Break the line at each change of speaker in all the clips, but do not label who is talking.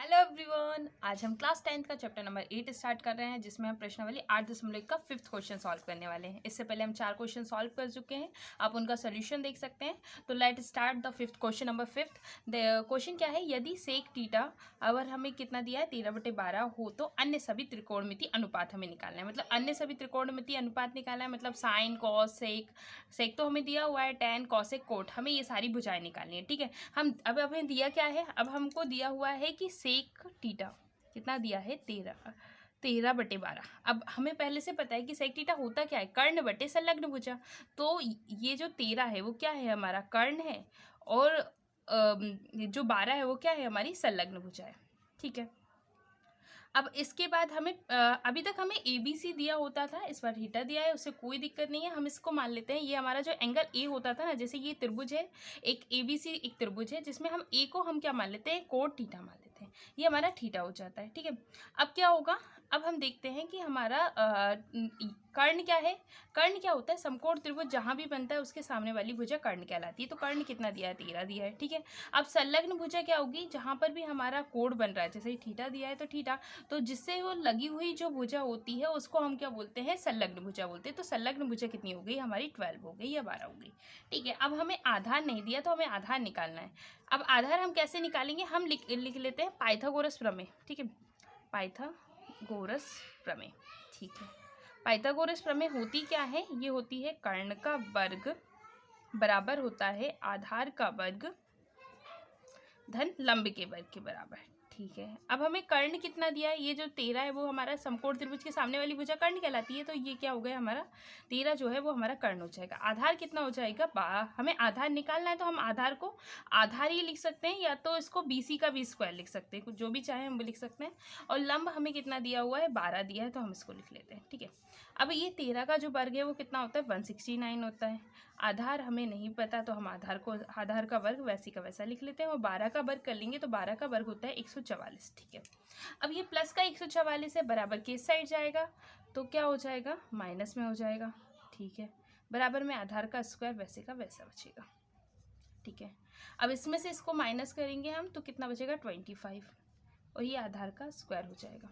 Hello everyone, आज हम class 10th का चैप्टर नंबर 8 स्टार्ट कर रहे हैं, जिसमें हम प्रश्नावली 8.1 का 5th क्वेश्चन सॉल्व करने वाले हैं। इससे पहले हम 4 क्वेश्चन सॉल्व कर चुके हैं, आप उनका सोल्यूशन देख सकते हैं। तो let start the 5th question number 5th। The question क्या है, यदि सेक थीटा अगर हमें कितना दिया है 13/12 हो तो अन्य सभी त्रिकोणमिति अनुपात हमें निकालना है। मतलब अन्य सभी त्रिकोणमिति अनुपात निकालना है, मतलब साइन कॉस सेक। सेक तो हमें दिया हुआ है, टेन कॉसेक कोट, हमें ये सारी भुजाएं निकालनी है। ठीक है, हम अब हमें दिया क्या है, अब हमको दिया हुआ है कि सेक थीटा कितना दिया है 13/12। अब हमें पहले से पता है कि सेक थीटा होता क्या है, कर्ण बटे संलग्न भुजा। तो ये जो 13 है वो क्या है, हमारा कर्ण है, और जो 12 है वो क्या है, हमारी संलग्न भुजा है। ठीक है, अब इसके बाद हमें अभी तक हमें ए बी सी दिया होता था, इस बार थीटा दिया है, उससे कोई दिक्कत नहीं है। हम इसको मान लेते हैं, ये हमारा जो एंगल ए होता था ना, जैसे ये त्रिभुज है, एक ए बी सी एक त्रिभुज है, जिसमें हम ए को हम क्या मान लेते हैं, कोट थीटा मान लेते हैं। ये हमारा थीटा हो जाता है। ठीक है, अब क्या होगा, अब हम देखते हैं कि हमारा कर्ण क्या है। कर्ण क्या होता है, समकोण त्रिभुज जहाँ भी बनता है उसके सामने वाली भुजा कर्ण कहलाती है। तो कर्ण कितना दिया है, 13 दिया है। ठीक है, अब संलग्न भुजा क्या होगी, जहाँ पर भी हमारा कोण बन रहा है, जैसे थीटा दिया है तो थीटा, तो जिससे वो लगी हुई जो भुजा होती है उसको हम क्या बोलते हैं, संलग्न भुजा बोलते हैं। तो संलग्न भुजा कितनी हो गई हमारी, 12 हो गई या 12 हो गई। ठीक है, अब हमें आधार नहीं दिया तो हमें आधार निकालना है। अब आधार हम कैसे निकालेंगे, हम लिख लेते हैं पाइथागोरस प्रमेय। ठीक है, पाइथागोरस प्रमेय। ठीक है, पाइथागोरस प्रमेय होती क्या है, ये होती है कर्ण का वर्ग बराबर होता है आधार का वर्ग धन लंब के वर्ग के बराबर। ठीक है, अब हमें कर्ण कितना दिया है, ये जो 13 है वो हमारा समकोण त्रिभुज के सामने वाली भुजा कर्ण कहलाती है। तो ये क्या हो गया, हमारा 13 जो है वो हमारा कर्ण हो जाएगा। आधार कितना हो जाएगा, हमें आधार निकालना है, तो हम आधार को आधार ही लिख सकते हैं, या तो इसको BC का B² लिख सकते हैं, कुछ जो भी चाहे हम वो लिख सकते हैं। और लंब हमें कितना दिया हुआ है, 12 दिया है, तो हम इसको लिख लेते हैं। ठीक है, अब ये 13 का जो वर्ग है वो कितना होता है, 169 होता है। आधार हमें नहीं पता, तो हम आधार का वर्ग वैसी का वैसा लिख लेते हैं, और 12 का वर्ग कर लेंगे तो 12 का वर्ग होता है 144। ठीक है, अब ये प्लस का 144 है, बराबर के इस साइड जाएगा तो क्या हो जाएगा, माइनस में हो जाएगा। ठीक है, बराबर में आधार का स्क्वायर वैसे का वैसा बचेगा। ठीक है, अब इसमें से इसको माइनस करेंगे हम तो कितना बचेगा, 25, और ये आधार का स्क्वायर हो जाएगा।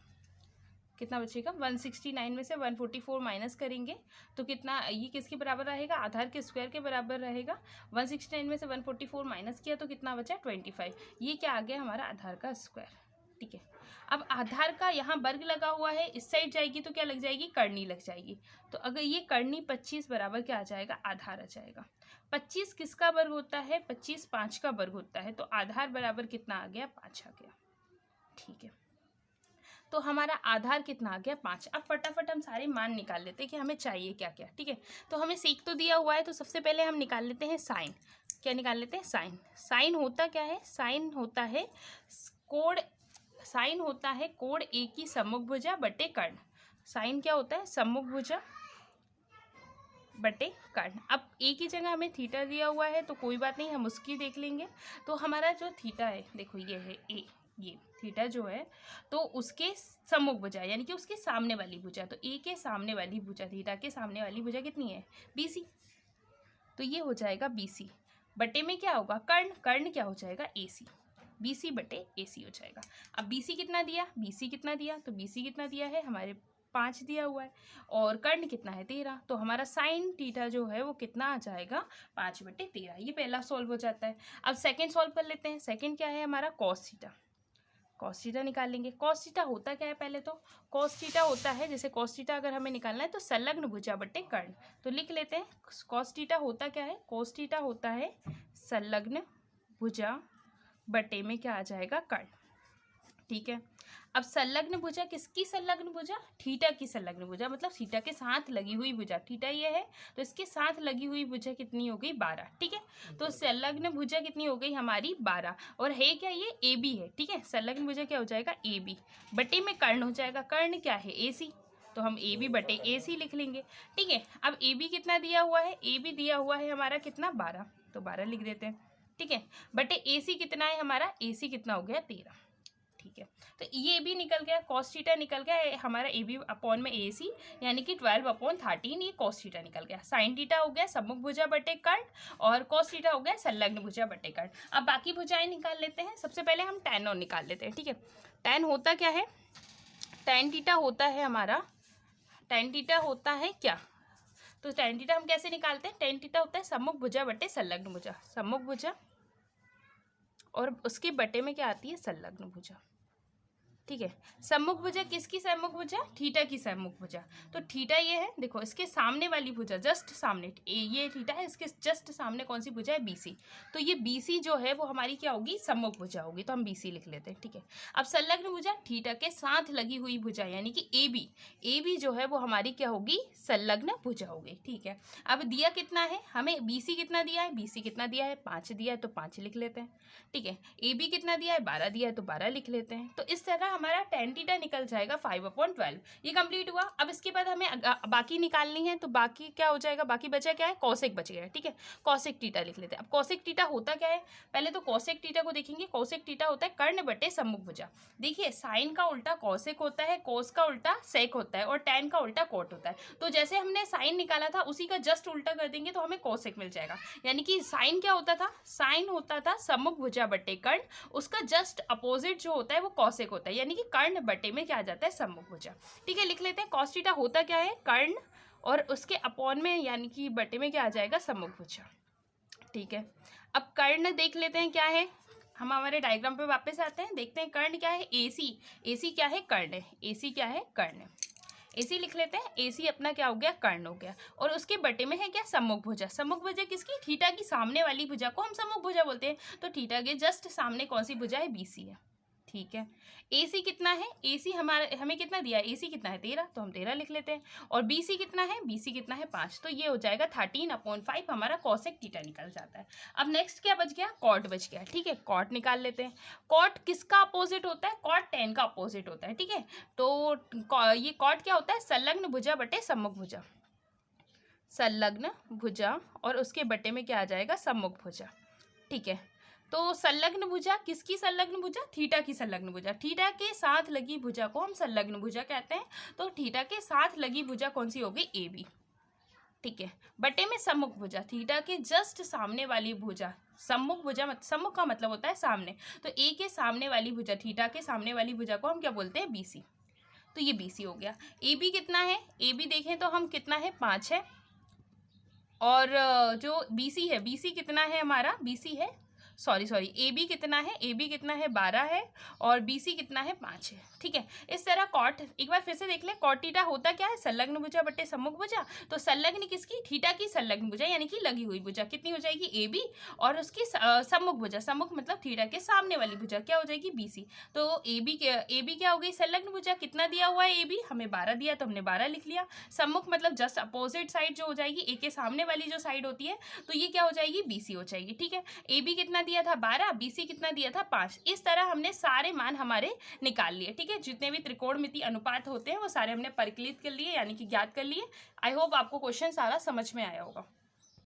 कितना बचेगा, 169 में से 144 माइनस करेंगे तो कितना, ये किसके बराबर रहेगा, आधार के स्क्वायर के बराबर रहेगा। 169 में से 144 माइनस किया तो कितना बचा, 25। ये क्या आ गया, हमारा आधार का स्क्वायर। ठीक है, अब आधार का यहाँ वर्ग लगा हुआ है, इस साइड जाएगी तो क्या लग जाएगी, करनी लग जाएगी। तो अगर ये करनी 25 बराबर क्या आ जाएगा, आधार आ जाएगा। 25 किसका वर्ग होता है, 25 5 का वर्ग होता है, तो आधार बराबर कितना आ गया, 5 आ गया। ठीक है, तो हमारा आधार कितना आ गया, 5। अब फटाफट हम सारे मान निकाल लेते हैं कि हमें चाहिए क्या क्या। ठीक है, तो हमें सेक तो दिया हुआ है, तो सबसे पहले हम निकाल लेते हैं साइन। क्या निकाल लेते हैं, साइन। साइन होता क्या है, साइन होता है कोण, साइन होता है कोण ए की सम्मुख भुजा बटे कर्ण। साइन क्या होता है, सम्मुख भुजा बटे कर्ण। अब ए की जगह हमें थीटा दिया हुआ है, तो कोई बात नहीं, हम उसकी देख लेंगे। तो हमारा जो थीटा है, देखो ये है ए, ये थीटा जो है तो उसके सम्मुख भुजा यानी कि उसके सामने वाली भुजा, तो ए के सामने वाली भुजा, थीटा के सामने वाली भुजा कितनी है, BC। तो ये हो जाएगा BC बटे में क्या होगा, कर्ण। कर्ण क्या हो जाएगा, AC। BC बटे AC हो जाएगा। अब BC कितना दिया, BC कितना दिया, तो BC कितना दिया है, हमारे 5 दिया हुआ है, और कर्ण कितना है, 13। तो हमारा साइन थीटा जो है वो कितना आ जाएगा, 5/13। ये पहला सॉल्व हो जाता है। अब सेकंड सॉल्व कर लेते हैं। सेकंड क्या है हमारा, कॉस थीटा। कॉस थीटा निकालेंगे। कॉस थीटा होता क्या है, पहले तो कॉस थीटा होता है, जैसे कॉस थीटा अगर हमें निकालना है तो संलग्न भुजा बटे कर्ण। तो लिख लेते हैं, कॉस थीटा होता क्या है, कॉस थीटा होता है संलग्न भुजा बटे में क्या आ जाएगा, कर्ण। ठीक है, अब संलग्न भुजा किसकी संलग्न भुजा, थीटा की संलग्न भुजा, मतलब थीटा के साथ लगी हुई भुजा। थीटा ये है तो इसके साथ लगी हुई भुजा कितनी हो गई, 12। ठीक है, तो संलग्न भुजा कितनी हो गई हमारी, 12, और है क्या, ये AB है। ठीक है, संलग्न भुजा क्या हो जाएगा, AB बटे में कर्ण हो जाएगा। कर्ण क्या है, AC, तो हम AB बटे AC लिख लेंगे। ठीक है, अब AB कितना दिया हुआ है, AB दिया हुआ है हमारा कितना, 12, तो 12 लिख देते हैं। ठीक है, बटे AC कितना है हमारा, AC कितना हो गया, 13। ठीक है। तो ये भी निकल गया, cos थीटा निकल गया हमारा ए बी अपॉन में ए सी, यानी कि 12/13 ये cos थीटा निकल गया। sin थीटा हो गया सम्मुख भुजा बटे कर्ण, और cos थीटा हो गया संलग्न भुजा बटे कर्ण। अब बाकी भुजाएं निकाल लेते हैं। सबसे पहले हम tan और निकाल लेते हैं, ठीक है। tan होता क्या है, tan थीटा होता है हमारा, tan थीटा होता है क्या, तो tan थीटा हम कैसे निकालते हैं, tan थीटा होता है सम्मुख भुजा बटे संलग्न भुजा, सम्मुख भुजा और उसके बटे में क्या आती है, संलग्न भुजा, ठीक है। सम्मुख भुजा किसकी सम्मुख भुजा, थीटा की सम्मुख भुजा। तो थीटा ये है, देखो इसके सामने वाली भुजा, जस्ट सामने ये थीटा है, इसके जस्ट सामने कौन सी भुजा है, बीसी। तो ये बीसी जो है वो हमारी क्या होगी, सम्मुख भुजा होगी, तो हम बीसी लिख लेते हैं, ठीक है। अब संलग्न भुजा थीटा के साथ लगी हुई भुजा, यानी कि ए बी जो है वो हमारी क्या होगी, संलग्न भुजा होगी, ठीक है। अब दिया कितना है हमें, बीसी कितना दिया है, बीसी कितना दिया है, 5 दिया है, तो 5 लिख लेते हैं, ठीक है। ए बी कितना दिया है, 12 दिया है, तो 12 लिख लेते हैं। तो इस तरह हमारा tan थीटा निकल जाएगा 5/12। ये कंप्लीट हुआ। अब इसके बाद हमें बाकी निकालनी है, तो बाकी क्या हो जाएगा, बाकी बचा क्या है, कॉसेक बच गया, ठीक है। कॉसेक थीटा लिख लेते हैं। अब कॉसेक थीटा होता क्या है, पहले तो कॉसेक थीटा को देखेंगे। कॉसेक थीटा होता है कर्ण बटे सम्मुख भुजा। देखिए साइन का उल्टा कॉसेक होता है, कोस का उल्टा सेक होता है, और tan का उल्टा कोट होता है। तो जैसे हमने साइन निकाला था उसी का जस्ट उल्टा कर देंगे तो हमें कॉसेक मिल जाएगा। यानी कि साइन क्या होता था, साइन होता था सम्मुख भुजा बटे कर्ण, उसका जस्ट अपोजिट जो होता है वो कॉसेक होता है, यानी कि कर्ण बटे में क्या आ जाता है, सम्मुख भुजा, ठीक है। लिख लेते हैं cos थीटा होता क्या है, कर्ण और उसके अपॉन में यानी कि बटे में क्या आ जाएगा, सम्मुख भुजा, ठीक है। अब कर्ण देख लेते हैं क्या है, हम हमारे डायग्राम पे वापस आते हैं, देखते हैं कर्ण क्या है, एसी, एसी क्या है, कर्ण है, एसी क्या है, कर्ण है, एसी लिख लेते हैं। एसी अपना क्या हो गया, कर्ण हो गया, और उसके बटे में है क्या, सम्मुख भुजा। सम्मुख भुजा किसकी, थीटा की सामने वाली भुजा को हम सम्मुख भुजा बोलते हैं। तो थीटा के जस्ट सामने कौन सी भुजा है, बीसी है, ठीक है। एसी कितना है, एसी हमें कितना दिया है, एसी कितना है 13, तो हम 13 लिख लेते हैं। और बीसी कितना है, बीसी कितना है 5, तो ये हो जाएगा 13/5 हमारा कॉसेक थीटा निकल जाता है। अब नेक्स्ट क्या बच गया, कॉट बच गया, ठीक है। कॉट निकाल लेते हैं। कॉट किसका अपोजिट होता है, कॉट tan का अपोजिट होता है, ठीक है। तो ये कॉट क्या होता है, संलग्न भुजा बटे सम्मुख भुजा, संलग्न भुजा और उसके बटे में क्या आ जाएगा, सम्मुख भुजा, ठीक है। तो संलग्न भुजा किसकी संलग्न भुजा, थीटा की संलग्न भुजा। थीटा के साथ लगी भुजा को हम संलग्न भुजा कहते हैं। तो थीटा के साथ लगी भुजा कौन सी होगी, ए बी, ठीक है। बटे में सम्मुख भुजा, थीटा के जस्ट सामने वाली भुजा, सम्मुख भुजा सम्मुख का मतलब होता है सामने, तो ए के सामने वाली भुजा, थीटा के सामने वाली भुजा को हम क्या बोलते हैं, बीसी। तो ये बीसी हो गया। ए बी कितना है, ए बी देखें तो हम कितना है, 5 है, और जो बीसी है, बीसी कितना है हमारा, बीसी है सॉरी ए बी कितना है, ए बी कितना है 12 है, और बी सी कितना है 5 है, ठीक है। इस तरह कॉट एक बार फिर से देख ले, कॉट थीटा होता क्या है, संलग्न भुजा बटे सम्मुख भुजा। तो संलग्न किसकी, थीटा की संलग्न भुजा, यानी कि लगी हुई भुजा कितनी हो जाएगी, ए बी, और उसकी सम्मुख भुजा, सम्मुख मतलब थीटा के सामने वाली भुजा क्या हो जाएगी, बी सी। तो ए बी क्या हो गई, संलग्न भुजा, कितना दिया हुआ है ए बी, हमें 12 दिया तो हमने 12 लिख लिया। सम्मुख मतलब जस्ट अपोजिट साइड जो हो जाएगी, ए के सामने वाली जो साइड होती है, तो ये क्या हो जाएगी, बी सी हो जाएगी, ठीक है। ए बी कितना दिया था 12, बीसी कितना दिया था 5। इस तरह हमने सारे मान हमारे निकाल लिए, ठीक है। जितने भी त्रिकोणमिति अनुपात होते हैं वो सारे हमने परिकलित कर लिए, यानी कि ज्ञात कर लिए। आई होप आपको क्वेश्चन सारा समझ में आया होगा।